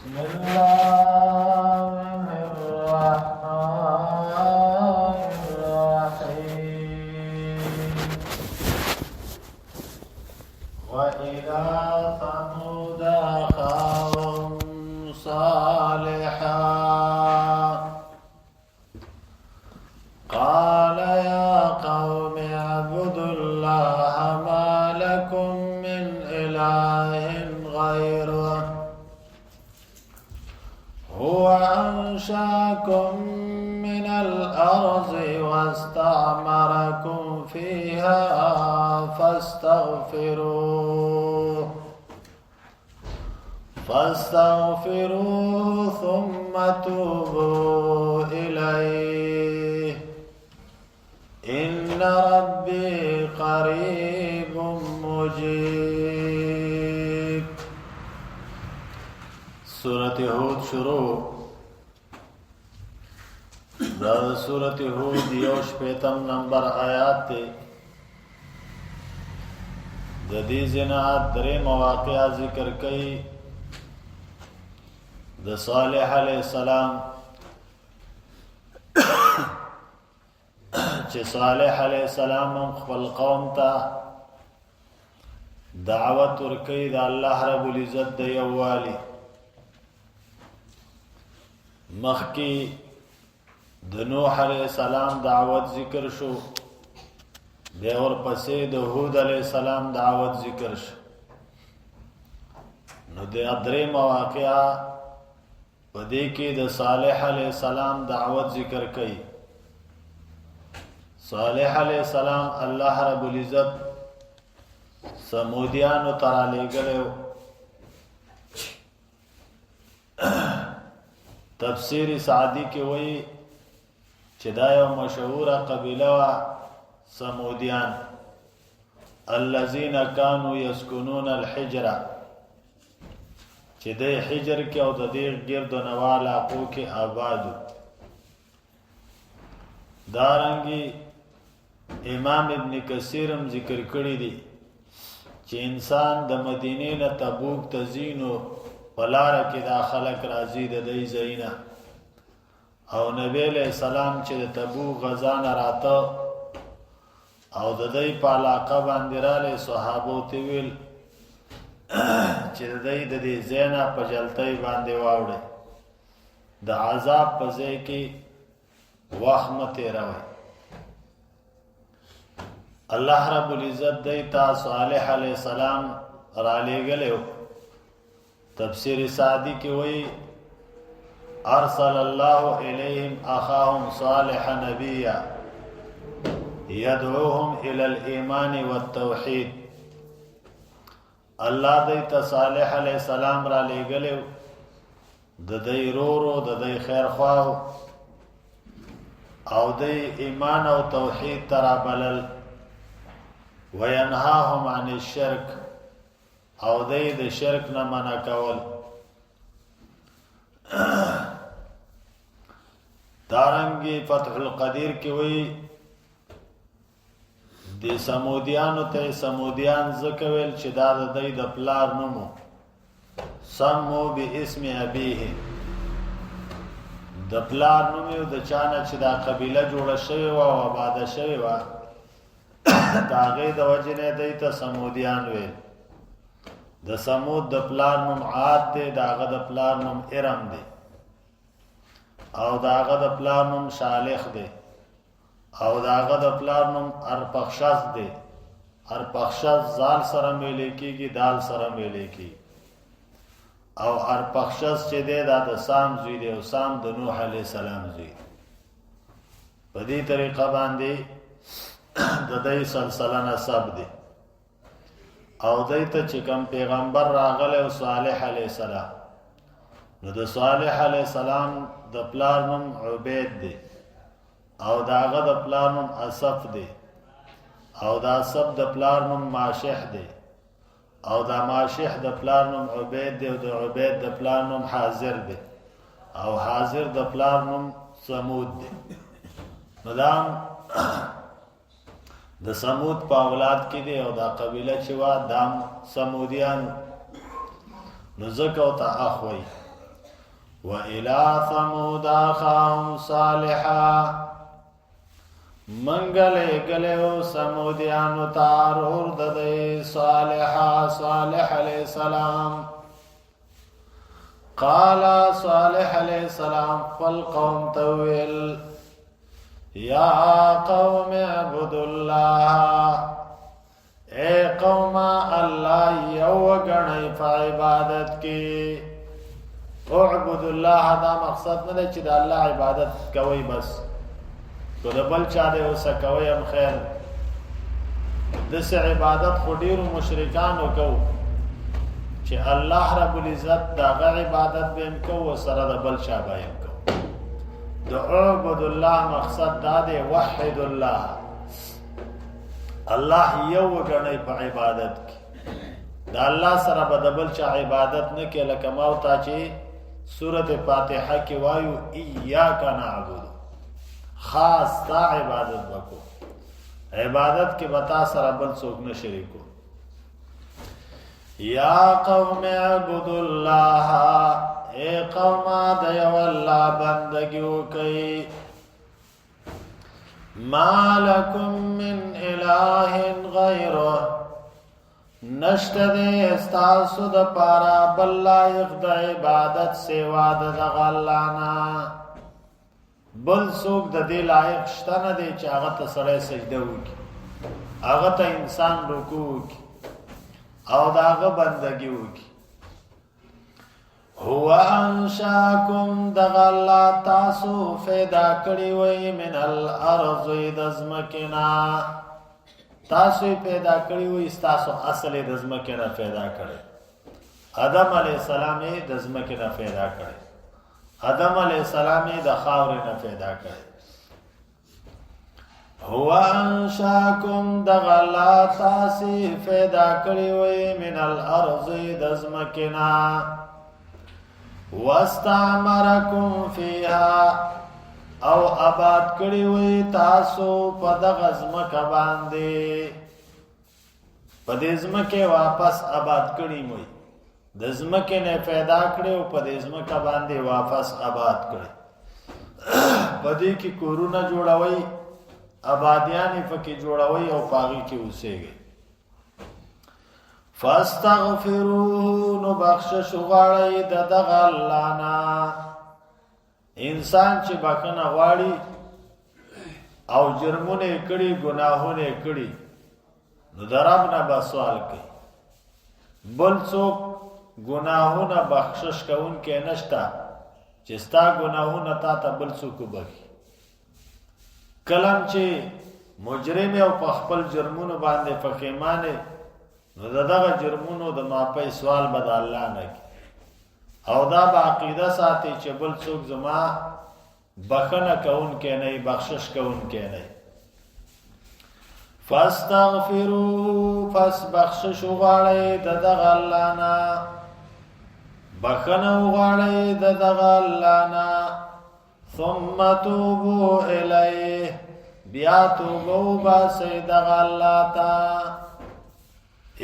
بسم الله الرحمن الرحيم وإلى ثمود أخاهم صالحا قال يا قوم اعبدوا الله ما لكم من إله غيره هو أنشأكم من الأرض واستعمركم فيها فاستغفروه ثم توبوا إليه إن ربي قريب مجيب. سورة هود شروع. دا سورة هود یوش پیتم نمبر آیات تے دا دی زنا درے مواقع ذکر کئی. دا صالح علیہ السلام چه صالح علیہ السلام خپل قوم تا دعوت ورکی دا اللہ رب العزت دا یوالی. مخی د نوح علیہ السلام دعوت ذکر شو، بیا ورپسې د هود علیہ السلام دعوت ذکر شو. نو د درې مواقع په دې کې د صالح علیہ السلام دعوت ذکر کړي. صالح علیہ السلام الله رب العزت سمودیانو ترا لېږلی. تفسیر سعدی کې وایي چې دا یو مشهوره قبیله وا سمودیان الذين كانوا يسكنون الحجر، چې د حجر کې او د دې ګرد نوال علاقو کې آبادو. دارنګي امام ابن کثیر هم ذکر کړی دی چې انسان د مدینې نه تبوک ته ځینو پلاره کې دا خلق راځي د دې ځاینا، او نبی علیہ السلام چې د تبوک غزا نه راته او د دې په علاقه باندې رااله صحابو ته ویل چې د دې زینا په جلتۍ باندې واوړي د عذاب په ځای کې وخت راوي. الله رب العزت دیتا صالح علیہ السلام را لېږلی. تفسیر سعدی کې وایي ارسل الله الیهم اخاهم صالح نبیا يدعوهم الى الايمان والتوحید. الله دیتا صالح علیہ السلام را لېږلی د دې رورو د دې خیر خواه او د ایمان او توحید ترا بلل وینهاهم عن الشرک او د شرک نه منع کول. دارنګي فتح القدیر کې وایي د سمودیانو ته سمودیان زکویل چې دا د دې د پلار نومو سمو باسم ابيه، د پلار نوم یو د چانه چې دا قبیله جوړه شوی و او آباد شوی و دا غي د وجنه د ته سمودیان ویل. د سمود د پلار نوم عاد دی، داغه د پلار نوم ارم دی، او داغه د پلار نوم شالخ دی، او داغه د پلار نوم ارپخشز دی. ارپخشز زال سره ملي کیږي، دال سره ملي کیږي. او ارپخشز چې دی دا د سام زوی دی او سام د نوح علیہ السلام زوی. په دې طریقه باندې د دې سلسله نسب دی. او دایته چې کوم پیغمبر راغله او صالح علیہ السلام، نو د صالح علیہ السلام د پلار نوم عبید دی، او داغه د پلار نوم اسف دی، او دا اسف د پلار نوم ماشح دی، او دا ماشح د پلار نوم عبید دی، او د عبید د پلار نوم حاضر دی، او حاضر د پلار نوم سمود دی. نو دا د سمود په اولاد کې دی او دا قبیله چې وا دام سمودیان نو زکه او ته اخوي وإلى ثمود أخاهم صالحا منگلے گلیو سمودیانو تارور ددی صالحا صالح علیہ السلام قال صالح علیہ السلام فالقوم تویل یا قوم اعبدوا اللہ اے قوم اللہ یو گنی فعبادت کی اعبد اللہ دا مقصد نده چی دا اللہ عبادت کوئی بس تو دا بل چا دے اسا کوئی ام خیر دس عبادت خودیر و مشرکانو کو چی اللہ رب العزت دا غا عبادت بیم کو و سر دا بل چا بایم کو دا اعبد اللہ مقصد دا دے وحید اللہ اللہ یو گنی پا عبادت کی دا اللہ سر با دا بل چا عبادت نکی لکماو تا چی سورت فاتحہ کی وایو ایاکا نعبدو خاص تا عبادت بکو عبادت کی بتا سر بل سوک نہ شریکو یا قوم اعبدوا اللہ اے قوم دیو اللہ بندگیو کئی ما لکم من الہ غیرہ نشت دے استاسو دا پارا بل لائق دا عبادت سیوا دا غلانا بل سوک دا دی لائق شتا نا دے چی آغا سڑے سجدہ کی آغا انسان رکو کی او دا آغا بندگی کی هو انشاکم دا غلا تاسو فیدا کری وی من الارض دزمکنا تاسو پیدا کری وی استاسو اصل دزمکنا پیدا کری آدم علیہ السلام دزمکنا پیدا کری آدم علیہ السلام دا خاور نه پیدا کړي هو انشاکم دا غلا تاسی پیدا کړي وي من الارض دزمکنا واستعمرکم فیها او آباد کړي وي تاسو په دغه ځمکه باندې په دې ځمکه واپس آباد کړي وي د ځمکې نه پیدا کړي او په دې ځمکه باندې واپس آباد کړي په دې کې کورونه جوړوي آبادیان پکې جوړوي او پاغي کې اوسېږي فاستغفروه نو بخشش غواړي د دغه الله نه انسان چې بخنه غواړي او جرمونه کړي ګناهونه کړي نو درب نه بسوال کوي بل څوک گناہونا بخشش کون کے نشتا چستا گناہونا تا تا بل سوکو بخی کلم چی مجرم او پخپل جرمونو باندے فخیمانے نو دا دا جرمونو دا ماپی سوال بدا اللہ نکی او دا با عقیدہ ساتی چی بل سوک زما بخنا کون کے نئی بخشش کون کے نئی فاستغفروا فاس بخشش غاڑی دا دا غلانا بخنو غاڑی دا دغا اللانا ثم توبو الیه بیا توبو باسی دغا اللہ تا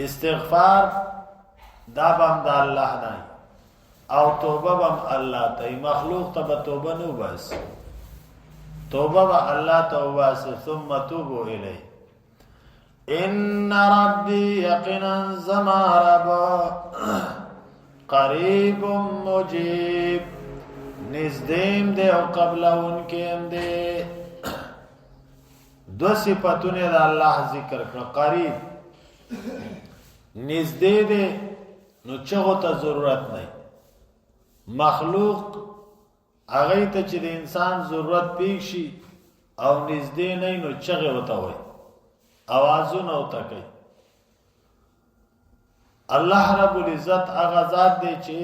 استغفار دا بم دا اللہ نائی او توبه بم اللہ تا مخلوق تا با توبه نو بس توبه با اللہ تا باسی ثم توبو الیه ان ربی یقنا زماربا قریب مجیب نزدیم دے او قبل ان کے ام دے دو صفتوں دا اللہ ذکر کر قریب نزدے دے نو چغو تا ضرورت نہیں مخلوق اگئی تا چی دے انسان ضرورت پیشی او نزدے نہیں نو چغے ہوتا ہوئی آوازو نو تا کئی اللہ رب العزت اغازات دے چے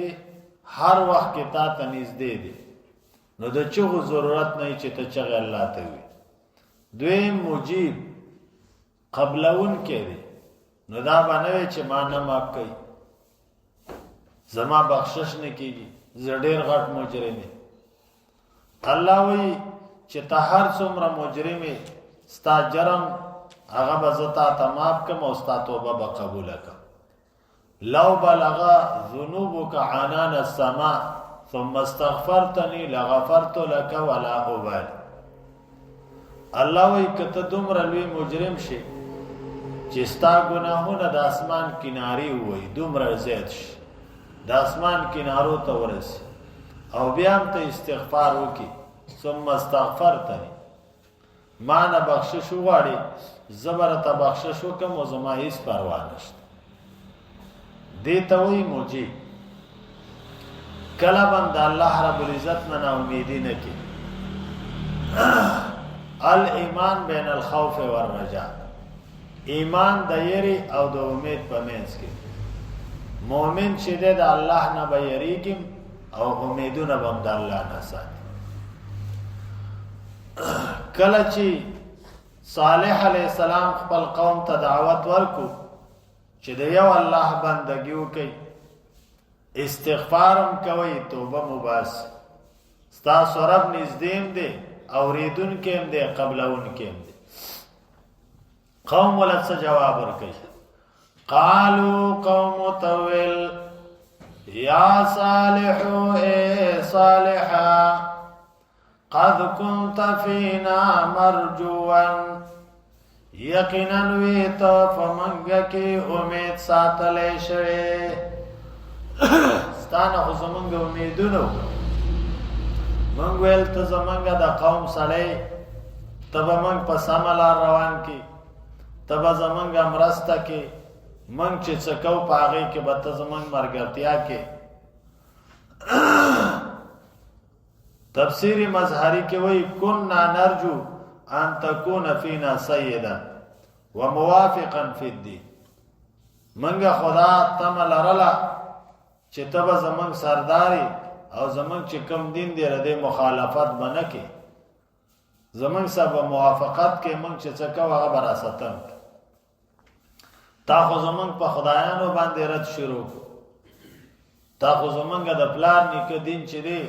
ہر وقت کے تا تنیز دے دے نو دا چغو ضرورت نہیں چے تا چغ اللہ تاوی دویم مجیب قبلون کے دے نو دا بانوے چے مانا ماب کئی زما بخشش نے کی گی زدیر غٹ مجرمی اللہ وی چے تا ہر سمرا مجرمی ستا جرم اغا بزتا تماب کم او ستا توبہ بقبول کم لو بلغا ذنوبك عنان السماء ثم استغفرتني لغفرت لك ولا ابالي. الله وی کته دومره لوی مجرم شي چې ستا ګناهونه د اسمان کناري وای دومره زیات شي د اسمان کنارو ته ورسي او بیا هم ته استغفار وکي ثم استغفرتني ما نه بخشش وغواړي زبر ته بخشش وکم او زما هیڅ پروا نشته. دې ته وایي مجيب. کله بند الله رب العزت نه امیدي نه کی. الایمان بین الخوف والرجاء، ایمان د یری او د امید په منځ کې. مؤمن چې د الله نه به یریږي او امیدونه به د الله نه ساتي. کله چې صالح علیہ السلام خپل قوم ته دعوت ورکو چې د یو الله بندګي وکړي، استغفارم کوي، توبه مباس، ستاسو رب نږدې دی، اوریدونکي هم دی، قبلونکي هم دی. قوم ولڅ جواب ورکړي، قالوا قوم طويل یا صالح اے صالحا قد كنت فينا مرجوا، یقینا وی ته فمنګه کې امید ساتلې شوی، ستانه خو زمونږ امیدونو مونږ ویل ته زمونږ د قوم سړی، ته به مونږ په سمه لار روان کې، ته به زمونږ مرسته کې، مونږ چې څه کوو په هغې کې به ته زمونږ ملګرتیا کې. تفسیر مظهری کې وایي كنا نرجو ان تكون فينا سيدا وموافقا في الدين، منګه خدا تم لرلا چې تبه زمنګ سرداري او زمنګ چې کوم دین دی رده مخالفت بنه کې، زمنګ سبا موافقت کې منګ چې څه کوه هغه براستم، تا خو زمنګ په خدایانو باندې رد شروع، تا خو زمنګ د پلان نیکه دین چې دی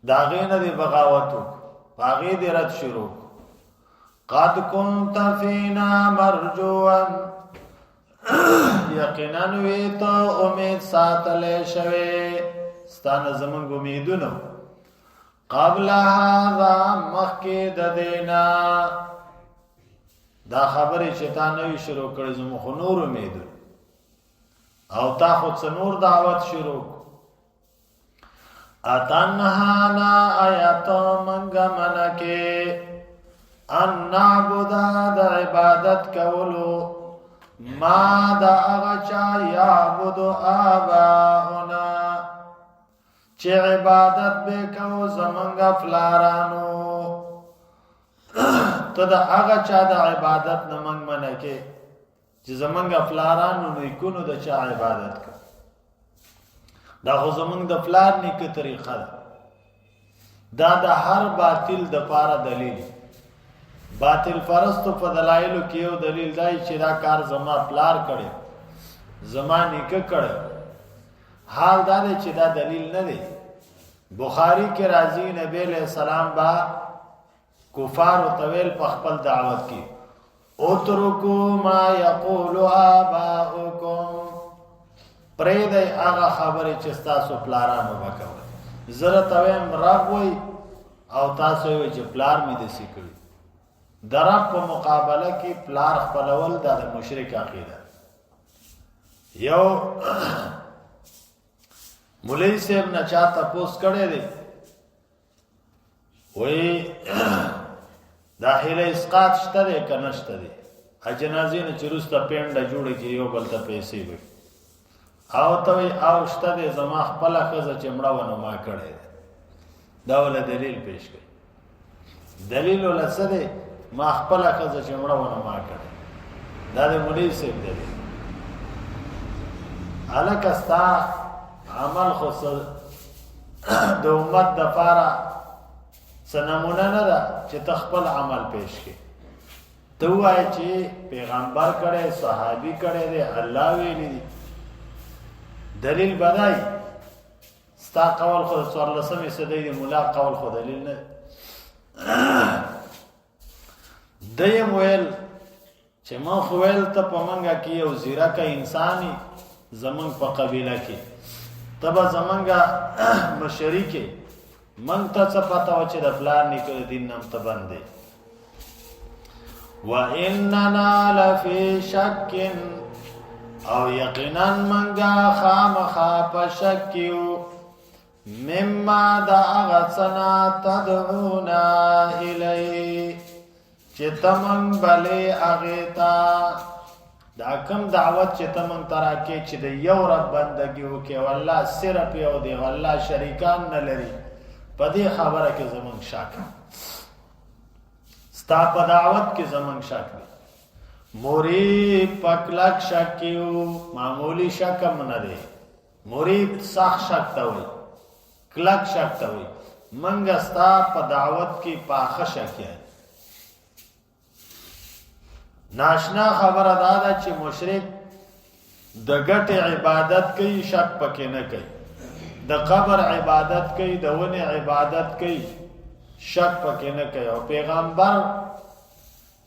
داغې نه دی بغاوتو باغې دی رد شروع. قد كنت فينا مرجوا، یقینا وی ته امید ساتلې شوی، ستانه زمونږ امیدونو. قبل هذا مخکې د دینا، دا خبرې چې تا نوی شروع کړې زموږ خو نور امیدونو، او تا خو څه نور دعوت شروع. اتنهانا آیات منگا منکے ان نعبدا دا عبادت کولو ما دا اغچا یعبدو آباؤنا، چه عبادت بے کو زمنگا فلارانو، تو دا اغچا دا عبادت نمنگ منکے چه زمنگا فلارانو نیکونو دا چا عبادت کو. دا خو زمونږ د پلار نیکه طریقه ده، دا د هر باطل د پاره دلیل. باطل پرستو په دلایلو کې یو دلیل دی چې دا کار زما پلار کړي، زما نیکه کړي. حال دا دی چې دا دلیل نه دی. بخاری کې راځي نبی علیہ السلام با کفار او طویل په خپل دعوت کې اترکو ما یقول آباؤکم، پرې دی هغه خبرې چې ستاسو پلارانو به کوي. زه راته وایم رب وایي او تاسو وایئ چې پلار مې داسې کړي. د رب په مقابله کې پلار خپلول دا د مشرک عقیده. یو مولوي صاحب نه چا تپوس کړی دی، وایي داخله اسقاط شته دی که نه شته دی؟ جنازې نه چې وروسته پینډه جوړه کړي یو بل ته پیسې وي، او ته وی او شته دی زما خپله ښځه چې مړه وه نو ما کړی دی. دا وله دلیل پیش کوي. دلیل وله څه دی؟ ما خپله ښځه چې مړه وه نو ما کړی. دا د مولوي صاحب دلیل. هلکه ستا عمل خو د امت دپاره څه نمونه نه ده چې ته خپل عمل پیش کړي. ته ووایې چې پیغمبر کړی، صحابي کړی دی، الله ویلی دی. دلیل بدای ستا قول خود 14 صدی دی، مولا قول خود دلیل نه. دیم ویل چې ما خو ویل ته په منګه کې یو زیرکه انساني زمونږ په قبیله کې تبا زمنګا مشری کې من ته څه پتا و چې د پلان نیکو دین نام ته باندې واننا لفی شک او یقینا منګه خامخا په شک یو مما دا غسنا تدعونا الی چې تمن بلې اغیتا دا کوم دعوت چې تمن تراکه چې د یو رب بندګي وکي والله صرف یو دی والله شریکان نه لري په دې خبره کې زمون شک ستا په دعوت کې زمون شک دی مرید پکلک شک کیو معمولی شک هم نه دی مرید سخت شک ته وي کلک شک ته وي منګه ستا په دعوت کې پاخه شک یې ناشنا خبره دادا چې مشرک د ګټ عبادت کوي شک پکې نه کوي د قبر عبادت کوي د ونه عبادت کوي شک پکې نه کوي او پیغمبر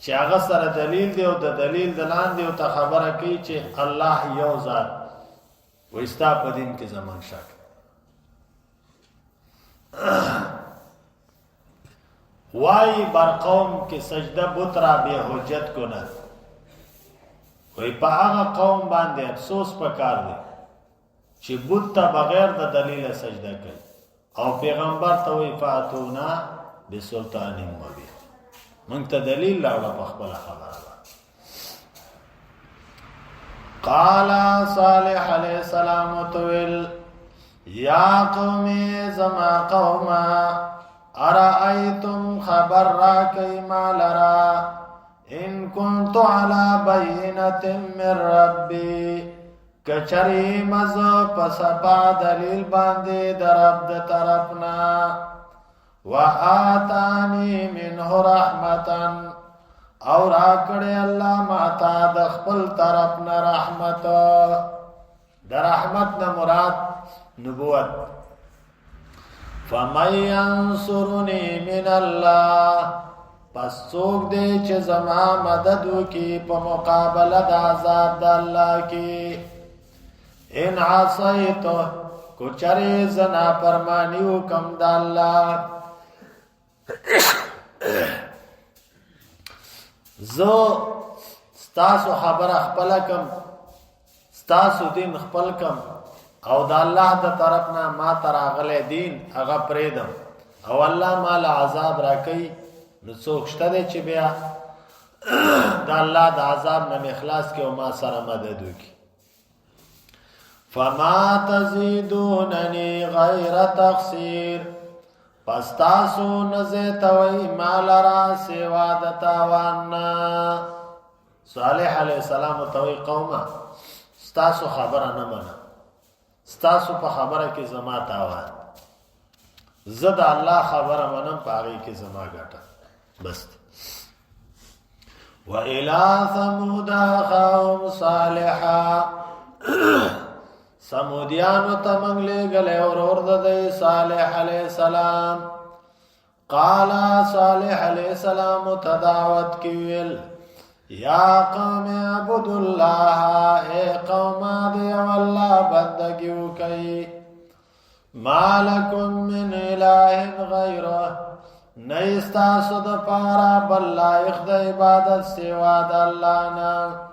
چې هغه سره دلیل دی او د دلیل دلان دی او ته خبره کوي چې الله یو ذات وستا په دین کې زمان شک وای بر قوم کې سجده بترا به حجت کو نه وای په هغه قوم باندې افسوس پکار دی چې بت ته بغیر د دلیل سجده کوي او پیغمبر ته وای فاتونا بسلطان مبین مونږ ته دلیل لاړه په خپل خبره قال صالح علیہ السلام تویل یا قوم زما قوما ارائیتم خبر را کئی ما لرا ان کنت علی بینت من ربی کچری مزو پسپا دلیل باندې درب د طرفنا وآتانی منه رحمتا او راکڑی اللہ ماتا د خپل طرفنا رحمت د رحمتنا مراد نبوت فَمَنْ يَنْصُرُنِي مِنَ اللَّهِ پس څوک دی چې زما مدد وکي په مقابله د عذاب د الله کې ان عصیته کو چرې زنا پرمانی وکم د الله زه ستاسو خبره خپل کم ستاسو دین خپل کم او د الله د طرفنا ما تراغله دین هغه پریدم او الله مال عذاب راکې نو څوک شته چې بیا د الله د عذاب نه اخلاص کې او ما سره مدد وکي فما تزيدونني غير تقصير پس تاسو نزیتوی مال را سوا د تاوان صالح علیہ السلام توی قومه ستاسو خبره نه منه ستاسو په خبره کې زما تاوان زد الله خبره منم پاغي کې زما ګټه بس و الى ثمود قوم صالحا سمودیانو تمنګ لګل اور د صالح علیہ السلام قال صالح علیہ السلام تدعوت کیل یا قوم عبد الله اے قوم دی والله بندگیو کوي مالکم من اله غیره نیستا سود پارا بل لایق د عبادت سوا د الله نه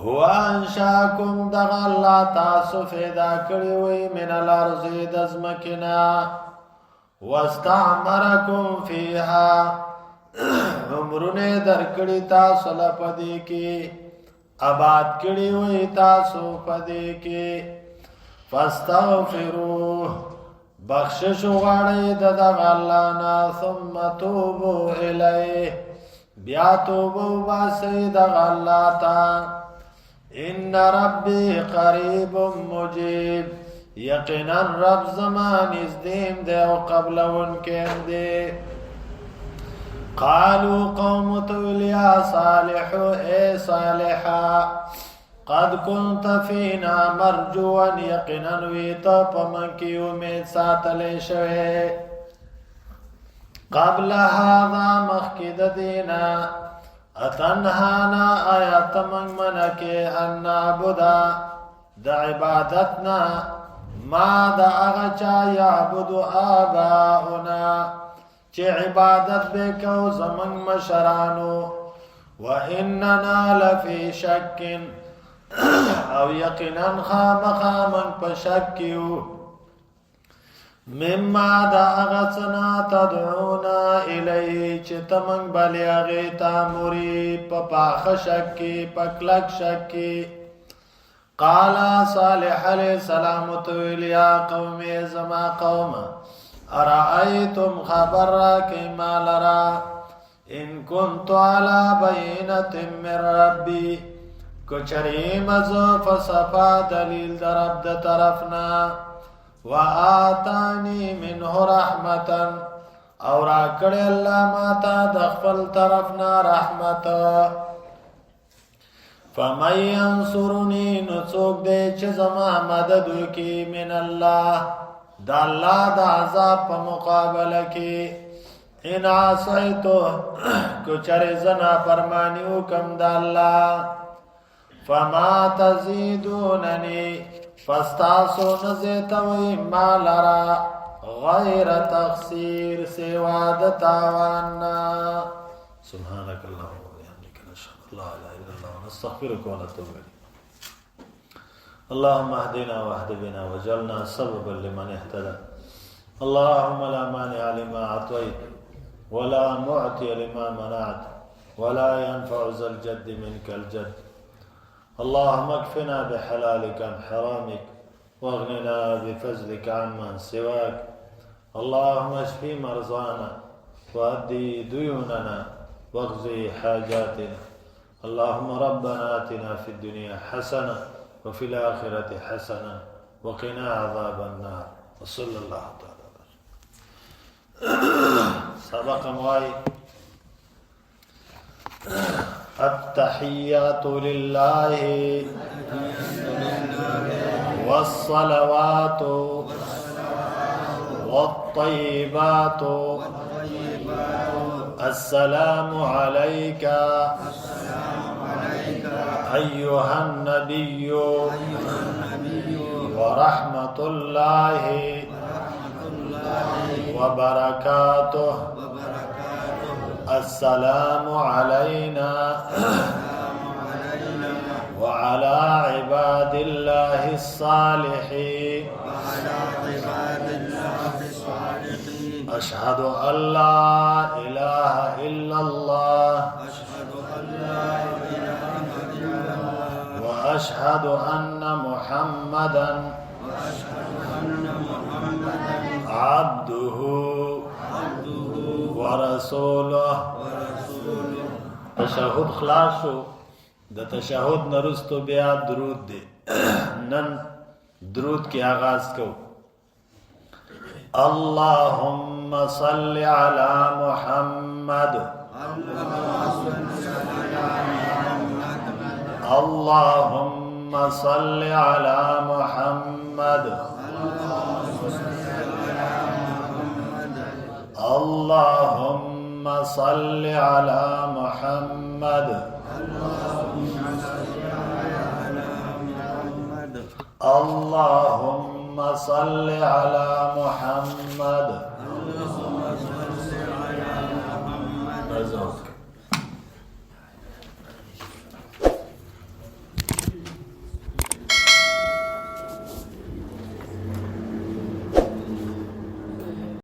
هو انشاکم دغ الله تاسو پیدا کړی وي من الارض د زمکنا واستعمرکم فیها عمرونه درکړی تاسو لپاره کې آباد کړی وي تاسو پدې کې فاستغفروه بخشش غواړی د الله نه ثم توبوا الیه بیا توبه واسي د الله ته ان ربي قريب مجيب یقینا رب زمان ازدیم دے و قبل انکیم دے قالوا قوم تولیا صالح اے صالحا قد كنت فينا مرجوا یقینا ویتا پمکی امید ساتلے شوے قبل هذا مخکد دینا اتنهانا آیات من منکی ان نعبدا د عبادتنا ما دا اغچا یعبد آباؤنا چه عبادت بکو زمن مشرانو وإننا لفی شک او یقینا خامخامن پشکیو مما دا اغسنا تدعونا الی چتمن بلی اغیتا موری پاخ شکی پکلک شکی قال صالح علیہ السلام تویلیا قوم زما قوم ارائیتم خبر کما لرا ان کنت علی بینت من ربی کچریم از فصفا دلیل در رب طرفنا وآتانی منه رحمتا اور اکڑی اللہ ماتا دخفل طرفنا رحمتا فمن ینصرنی نڅوک دے چې زما مددو کی من الله دا الله دا عذاب په مقابله کې ان عصیتو کچر زنا فرمانیو کم دا الله فما تزیدوننی فستاسو نزیتوی ما لرا غیر تقصیر سوا دتاوانا سبحانك اللهم وبحمدك نشهد ان لا اله الا الله ونستغفرك ونتوب اليك اللهم اهدنا واهد بنا واجعلنا سببا لمن اهتدى اللهم لا مانع لما اعطيت ولا معطي لما منعت ولا ينفع ذا الجد منك الجد اللهم اكفنا بحلالك عن حرامك واغننا بفضلك عمن سواك اللهم اشفي مرضانا وادي ديوننا واقضي حاجاتنا اللهم ربنا آتنا في الدنيا حسنة وفي الآخرة حسنة وقنا عذاب النار وصلى الله تعالى سبق مواي التحيات لله والصلوات والطيبات السلام عليك أيها النبي ورحمة الله وبركاته السلام علينا وعلى عباد الله الصالحين أشهد أن لا إله إلا الله وأشهد أن محمدا عبده ورسوله تشهد خلاصو د تشهد نرستو بیا درود دی نن درود کی آغاز کو اللهم صل على محمد اللهم صل على محمد اللهم صل على محمد اللهم صل على محمد